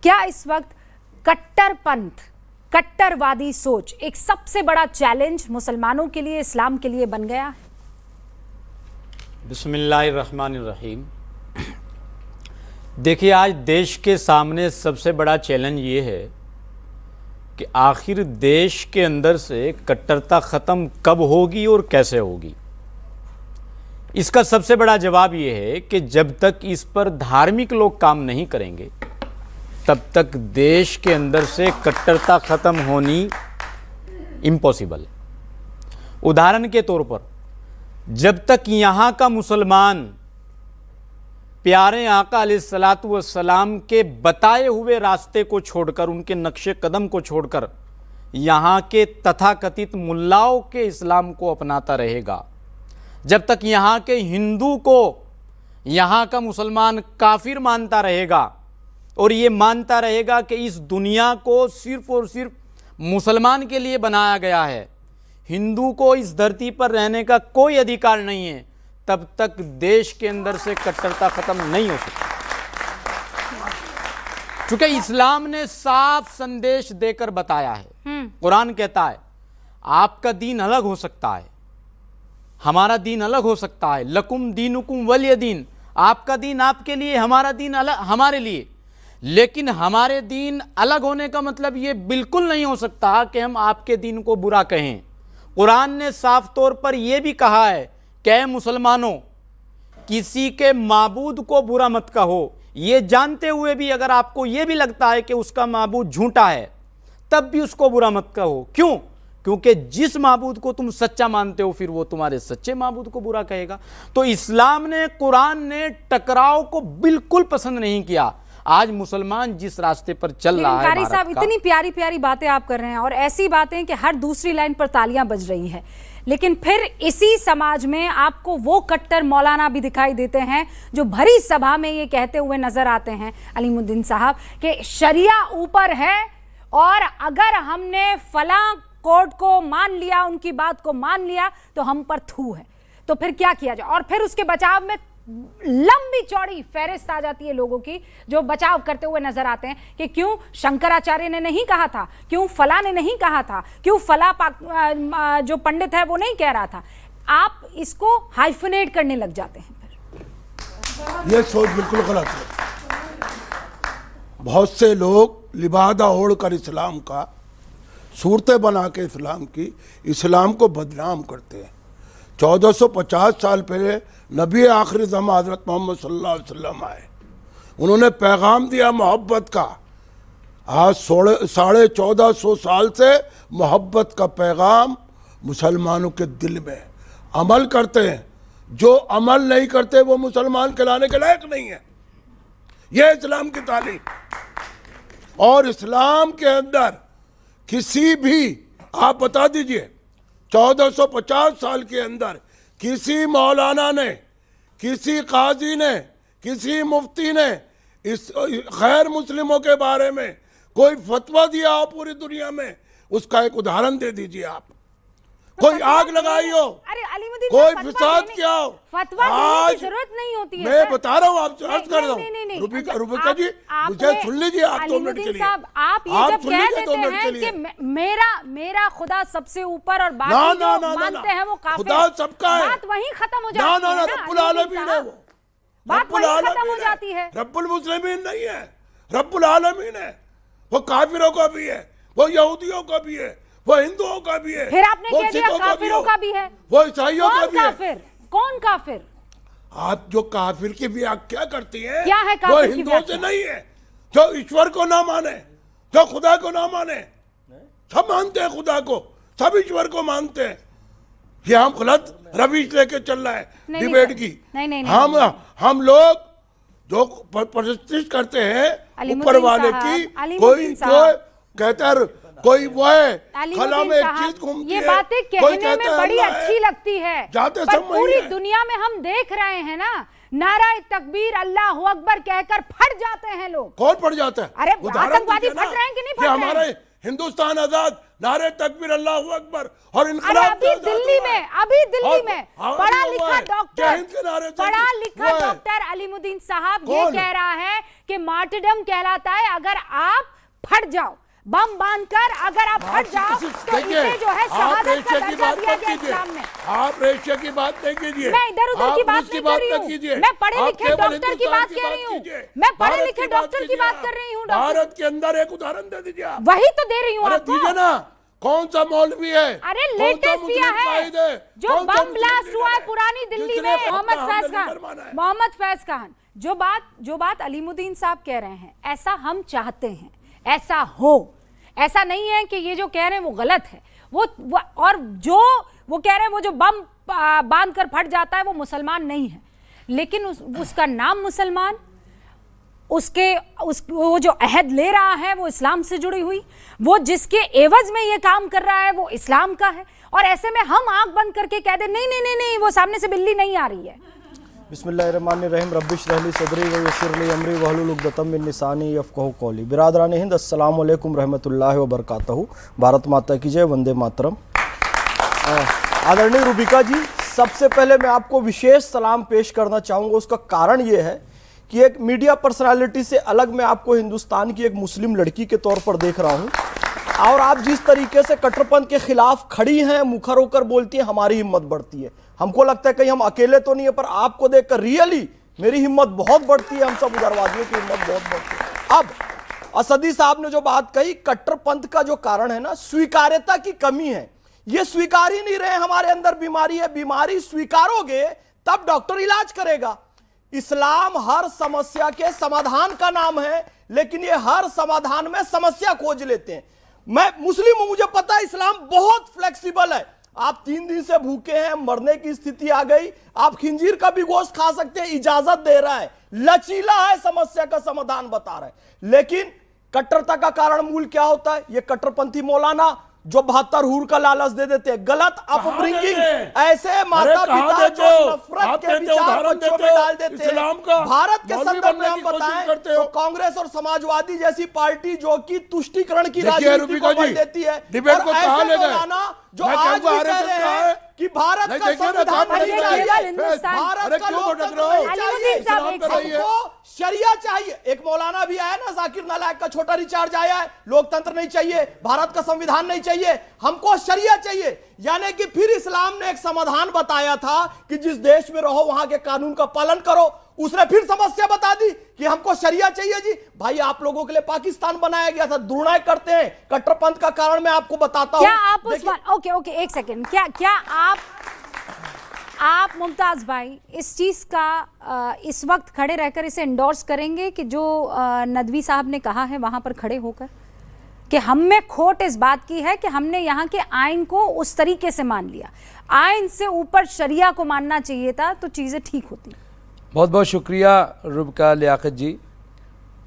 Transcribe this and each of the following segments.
क्या इस वक्त कट्टरपंथ, कट्टरवादी सोच एक सबसे बड़ा चैलेंज मुसलमानों के लिए, इस्लाम के लिए बन गया है? बिस्मिल्लाहिर्रहमानिर्रहीम। देखिए, आज देश के सामने सबसे बड़ा चैलेंज ये है कि आखिर देश के अंदर से कट्टरता ख़त्म कब होगी और कैसे होगी। इसका सबसे बड़ा जवाब ये है कि जब तक इस पर धार्मिक लोग काम नहीं करेंगे तब तक देश के अंदर से कट्टरता ख़त्म होनी इम्पॉसिबल है। उदाहरण के तौर पर, जब तक यहाँ का मुसलमान प्यारे आका अलैहिस्सलातु वस्सलाम के बताए हुए रास्ते को छोड़कर, उनके नक्शे कदम को छोड़कर यहाँ के तथाकथित मुल्लाओं के इस्लाम को अपनाता रहेगा, जब तक यहाँ के हिंदू को यहाँ का मुसलमान काफिर मानता रहेगा और ये मानता रहेगा कि इस दुनिया को सिर्फ और सिर्फ मुसलमान के लिए बनाया गया है, हिंदू को इस धरती पर रहने का कोई अधिकार नहीं है, तब तक देश के अंदर से कट्टरता खत्म नहीं हो सकती। क्योंकि इस्लाम ने साफ संदेश देकर बताया है। कुरान कहता है आपका दीन अलग हो सकता है, हमारा दीन अलग हो सकता है। लकुम दीनुकुम वलिय दीन, आपका दीन आपके लिए, हमारा दीन अलग हमारे लिए। लेकिन हमारे दीन अलग होने का मतलब ये बिल्कुल नहीं हो सकता कि हम आपके दीन को बुरा कहें। कुरान ने साफ तौर पर यह भी कहा है कि ऐ मुसलमानों, किसी के माबूद को बुरा मत कहो, ये जानते हुए भी अगर आपको यह भी लगता है कि उसका माबूद झूठा है तब भी उसको बुरा मत कहो। क्यों? क्योंकि जिस माबूद को तुम सच्चा मानते हो फिर वो तुम्हारे सच्चे माबूद को बुरा कहेगा। तो इस्लाम ने, कुरान ने टकराव को बिल्कुल पसंद नहीं किया। आज मुसलमान जिस रास्ते पर चल रहा है, कारी साहब, इतनी प्यारी प्यारी बातें आप कर रहे हैं और ऐसी बातें कि हर दूसरी लाइन पर तालियां बज रही हैं, लेकिन फिर इसी समाज में आपको वो कट्टर मौलाना भी दिखाई देते हैं जो भरी सभा में ये कहते हुए नजर आते हैं, अलीमुद्दीन साहब, कि शरिया ऊपर है और अगर हमने फलां कोर्ट को मान लिया, उनकी बात को मान लिया तो हम पर थू है। तो फिर क्या किया जाए? और फिर उसके बचाव में लंबी चौड़ी फहरिस्त आ जाती है लोगों की जो बचाव करते हुए नजर आते हैं कि क्यों शंकराचार्य ने नहीं कहा था, क्यों फला ने नहीं कहा था, क्यों फला जो पंडित है वो नहीं कह रहा था। आप इसको हाइफनेट करने लग जाते हैं। फिर ये सोच बिल्कुल गलत है। बहुत से लोग लिबादा ओढ़कर इस्लाम का, सूरतें बना के इस्लाम को बदनाम करते हैं। 1450 साल पहले नबी आखिरी ज़मा हज़रत मोहम्मद सल्लल्लाहु अलैहि वसल्लम आए, उन्होंने पैगाम दिया मोहब्बत का। आज 1450 साल से मोहब्बत का पैगाम मुसलमानों के दिल में अमल करते हैं। जो अमल नहीं करते वो मुसलमान कहलाने के लायक नहीं है। यह इस्लाम की तालीम। और इस्लाम के अंदर किसी भी, आप बता दीजिए, 1450 साल के अंदर किसी मौलाना ने, किसी काजी ने, किसी मुफ्ती ने इस गैर मुस्लिमों के बारे में कोई फतवा दिया हो पूरी दुनिया में, उसका एक उदाहरण दे दीजिए आप। कोई आग लगाई हो, कोई फिसाद किया हो, फतवा देने की जरूरत नहीं होती है। मैं बता रहा हूँ, आपसे अर्ज कर रहा हूँ। रुबिका जी, मुझे सुन लीजिए आप 2 मिनट के लिए। आप ये जब कह देते हैं कि मेरा खुदा सबसे ऊपर और बाकी जो मानते हैं वो काफिर, खुदा सबका है, बात वहीं खत्म हो जाती है। रब्बुल आलमीन है वो, बात वहीं खत्म हो जाती है। रब्बुल मुस्लिमीन नहीं है, रब्बुल आलमीन है। वो काफिरों का भी है, वो यहूदियों का भी है, वो हिंदुओं का भी है, फिर आपने कह दिया काफिरों का भी है, वो ईसाइयों का भी है। कौन काफिर? आप जो काफिर की व्याख्या करती हैं, क्या है काफिर? वो हिंदुओं से नहीं है। जो ईश्वर को ना माने, जो खुदा को ना माने, सब मानते हैं खुदा को, सब ईश्वर को मानते हैं। ये हम गलत रविश लेके चल रहा है डिबेट की। हम लोग जो प्रतिष्ठित करते हैं ऊपर वाले की, कोई जो कहता है कोई वो है खला में एक चीज घूमती है, ये बातें कहने में बड़ी अच्छी लगती है, पर पूरी दुनिया में हम देख रहे हैं ना, नारा तकबीर अल्लाहू अकबर कहकर फट जाते हैं लोग। कौन फट जाता है? अरे आतंकवादी फट रहे हैं कि नहीं फट रहे हैं? हमारे हिंदुस्तान आजाद नारे तकबीर अल्लाह अकबर और अरे इनकलाब अभी से आजाद दिल्ली हुआ है। में, अभी दिल्ली और में आवाज पढ़ा हुआ लिखा है। डॉक्टर, जय हिंद के नारे से पढ़ा हुआ लिखा है। डॉक्टर अलीमुद्दीन साहब ये कौन? कह रहा है कि मार्टरडम कहलाता है अगर आप फट जाओ, बम बांधकर अगर आप फट जाओ तो देखिए, इसे जो है आप शहादत का रेशे की दर्जा बात दिया मत गया कीजिए। इस्लाम में। आप रेशे की बात नहीं कीजिए। मैं इधर उधर की आप बात उसकी नहीं कर रही न हूँ, कीजिए। मैं पढ़े आप लिखे केवल डॉक्टर की हिंदुस्तान बात कह रही हूँ, कीजिए। मैं पढ़े भारत लिखे की बात डॉक्टर की कीजिए बात आप। कर रही हूँ डॉक्टर, भारत के अंदर एक उदाहरण दे दीजिए आप। वही तो दे रही हूँ अरे आपको। दीजिए ना, कौन सा मौलवी है, अरे कौन सा लेटेस्ट दिया मुस्लिम है कायद है, जो कौन सा बम मुस्लिम ब्लास्ट लीडर हुआ है है, पुरानी दिल्ली जिसने में। अपना मोहम्मद हमने फैज लीडर खान, माना है। मोहम्मद फैज खान, जो बात अलीमुद्दीन साहब कह रहे हैं ऐसा हम चाहते हैं ऐसा हो, ऐसा नहीं है कि ये जो कह रहे हैं वो गलत है। वो और जो वो कह रहे हैं वो जो बम बांध कर फट जाता है वो मुसलमान नहीं है, लेकिन उसका नाम मुसलमान, वो जो अहद ले रहा है वो इस्लाम से जुड़ी हुई, वो जिसके एवज में ये काम कर रहा है वो इस्लाम का है, और ऐसे में हम आंख बंद करके कह दे नहीं नहीं नहीं नहीं वो सामने से बिल्ली नहीं आ रही है। बिस्मिल्लाहिर्रहमानिर्रहीम रब्बिश रहली सदरी व यस्सिर ली अमरी वहलुल उक़दतम मिन लिसानी यफ़क़हू क़ौली। बिरादरान हिंद, अस्सलाम वालेकुम रहमतुल्लाहि व बरकातहू। भारत माता की जय, वंदे मातरम। आदरणीय रूबिका जी, सबसे पहले मैं आपको विशेष सलाम पेश करना चाहूँगा। उसका कारण ये है कि एक मीडिया पर्सनालिटी से अलग मैं आपको हिंदुस्तान की एक मुस्लिम लड़की के तौर पर देख रहा हूँ, और आप जिस तरीके से कट्टरपंथ के खिलाफ खड़ी हैं, मुखर होकर बोलती हैं, हमारी हिम्मत बढ़ती है। हमको लगता है कहीं हम अकेले तो नहीं है, पर आपको देखकर रियली मेरी हिम्मत बहुत बढ़ती है, हम सब उग्रवादियों की हिम्मत बहुत बढ़ती है। अब असदी साहब ने जो बात कही, कट्टरपंथ का जो कारण है ना, स्वीकार्यता की कमी है। ये स्वीकार ही नहीं रहे हमारे अंदर बीमारी है। बीमारी स्वीकारोगे तब डॉक्टर इलाज करेगा। इस्लाम हर समस्या के समाधान का नाम है, लेकिन ये हर समाधान में समस्या खोज लेते हैं। मैं मुस्लिम हूं, मुझे पता है इस्लाम बहुत फ्लेक्सिबल है। आप 3 दिन से भूखे हैं, मरने की स्थिति आ गई, आप खिंजीर का भी गोश्त खा सकते हैं, इजाजत दे रहा है, लचीला है, समस्या का समाधान बता रहा है। लेकिन कट्टरता का कारण मूल क्या होता है? ये कट्टरपंथी मौलाना जो 72 हूर का लालच दे देते हैं, गलत अपब्रिंगिंग, ऐसे माता पिता जो नफरत के विचार बच्चों में डाल देते हैं। भारत के संदर्भ में हम बताएं तो कांग्रेस और समाजवादी जैसी पार्टी जो कि तुष्टीकरण की राजनीति को बल देती है, और ऐसे मौलाना जो आज भी कह रहे हैं कि भारत का संविधान नहीं चाहिए, भारत का लोकतंत्र नहीं चाहिए, हमको शरिया चाहिए। एक मौलाना भी आया ना, जाकिर नालायक का छोटा रिचार्ज आया है, लोकतंत्र नहीं चाहिए, भारत का संविधान नहीं चाहिए, हमको शरिया चाहिए। यानी कि फिर इस्लाम ने एक समाधान बताया था कि जिस देश में रहो वहां के कानून का पालन करो। उसने फिर समस्या बता दी कि हमको शरिया चाहिए। जी भाई, आप लोगों के लिए पाकिस्तान बनाया गया था, दुर्नाय करते हैं। कट्टरपंथ का कारण मैं आपको बताता हूं। क्या आप ओके एक सेकंड, क्या आप मुमताज भाई इस चीज का इस वक्त खड़े रहकर इसे एंडोर्स करेंगे कि जो नदवी साहब ने कहा है वहां पर खड़े होकर कि हम में खोट इस बात की है कि हमने यहाँ के आइन को उस तरीके से मान लिया, आइन से ऊपर शरिया को मानना चाहिए था तो चीजें ठीक होती। बहुत बहुत शुक्रिया रुबिका लियाकत जी।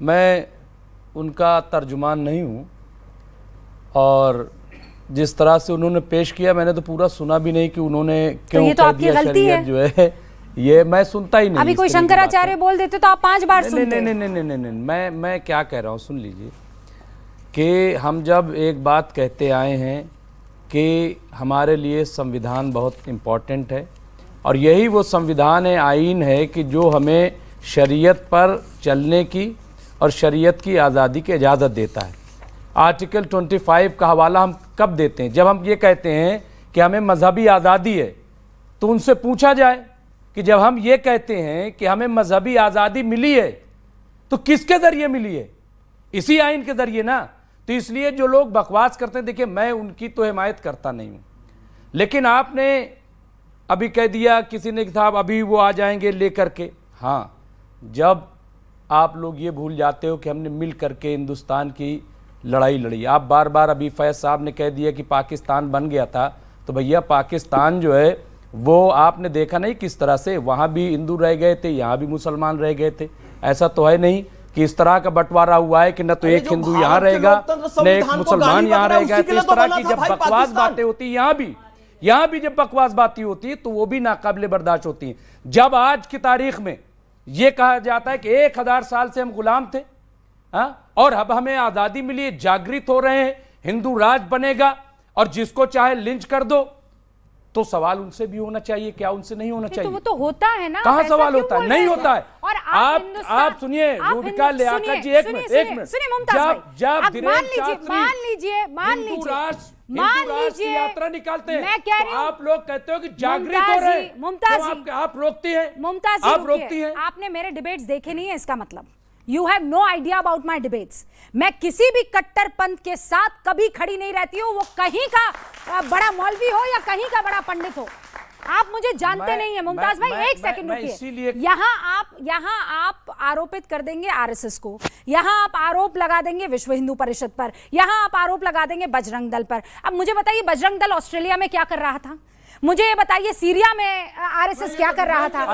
मैं उनका तर्जुमान नहीं हूँ, और जिस तरह से उन्होंने पेश किया मैंने तो पूरा सुना भी नहीं कि उन्होंने क्यों तो ये तो कह आपकी दिया गलती शरीयत है। जो है, ये मैं सुनता ही नहीं। अभी इस कोई तरह की शंकराचार्य बातें। बोल देते तो आप 5 बार सुनते। नहीं, मैं क्या कह रहा हूँ सुन लीजिए कि हम जब एक बात कहते आए हैं कि हमारे लिए संविधान बहुत इम्पॉर्टेंट है, और यही वो संविधान है, आइन है कि जो हमें शरीयत पर चलने की और शरीयत की आज़ादी की इजाज़त देता है। आर्टिकल 25 का हवाला हम कब देते हैं? जब हम ये कहते हैं कि हमें मजहबी आज़ादी है, तो उनसे पूछा जाए कि जब हम ये कहते हैं कि हमें मजहबी आज़ादी मिली है तो किसके ज़रिए मिली है? इसी आइन के ज़रिए ना। तो इसलिए जो लोग बकवास करते हैं, देखिए मैं उनकी तो हिमायत करता नहीं हूँ, लेकिन आपने अभी कह दिया किसी ने कि साहब अभी वो आ जाएंगे लेकर के। हाँ, जब आप लोग ये भूल जाते हो कि हमने मिल करके हिंदुस्तान की लड़ाई लड़ी। आप बार बार अभी फैज़ साहब ने कह दिया कि पाकिस्तान बन गया था, तो भैया पाकिस्तान जो है वो आपने देखा नहीं किस तरह से, वहाँ भी हिंदू रह गए थे, यहाँ भी मुसलमान रह गए थे। ऐसा तो है नहीं कि इस तरह का बंटवारा हुआ है कि न तो एक हिंदू यहाँ रहेगा न एक मुसलमान यहाँ रहेगा। तो इस तरह की जब बकवास बातें होती हैं, यहाँ भी जब बकवास बातें होती है तो वो भी नाकाबिले बर्दाश्त होती हैं। जब आज की तारीख में ये कहा जाता है कि 1000 साल से हम गुलाम थे, हाँ, और अब हमें आज़ादी मिली, जागृत हो रहे हैं, हिंदू राज बनेगा और जिसको चाहे लिंच कर दो, तो सवाल उनसे भी होना चाहिए, क्या उनसे नहीं होना तो चाहिए? वो तो होता है ना, कहां ऐसा सवाल क्यों होता है? बोल नहीं रहे हैं? होता है। और आप सुनिए रूबिका लियाकत जी, एक मिनट सुनिए मुमताज भाई, जब आप धीरेन्द्र शास्त्री मान हिंदू लीजिए राष्ट्र की यात्रा निकालते हैं, मैं कह रही तो हूं, आप लोग कहते हो कि जागृत हो रहे हैं। मुमताज क्यों जी, आप रोकती हैं? मुमताज जी आप रोकती रुकिए। हैं? आपने मेरे डिबेट्स देखे नहीं है, इसका मतलब you have no idea about my debates. मैं किसी भी कट्टरपंथ के साथ कभी खड़ी नहीं रहती हूँ, वो कहीं का बड़ा मौलवी हो या कहीं का बड़ा पंडित हो। आप मुझे जानते नहीं है मुमताज भाई, एक सेकंड रुकिए। यहाँ आप आरोपित कर देंगे आरएसएस को, यहाँ आप आरोप लगा देंगे विश्व हिंदू परिषद पर, यहाँ आप आरोप लगा देंगे बजरंग दल पर। अब मुझे बताइए बजरंग दल ऑस्ट्रेलिया में क्या कर रहा था? मुझे ये बताइए सीरिया में आरएसएस क्या कर रहा था?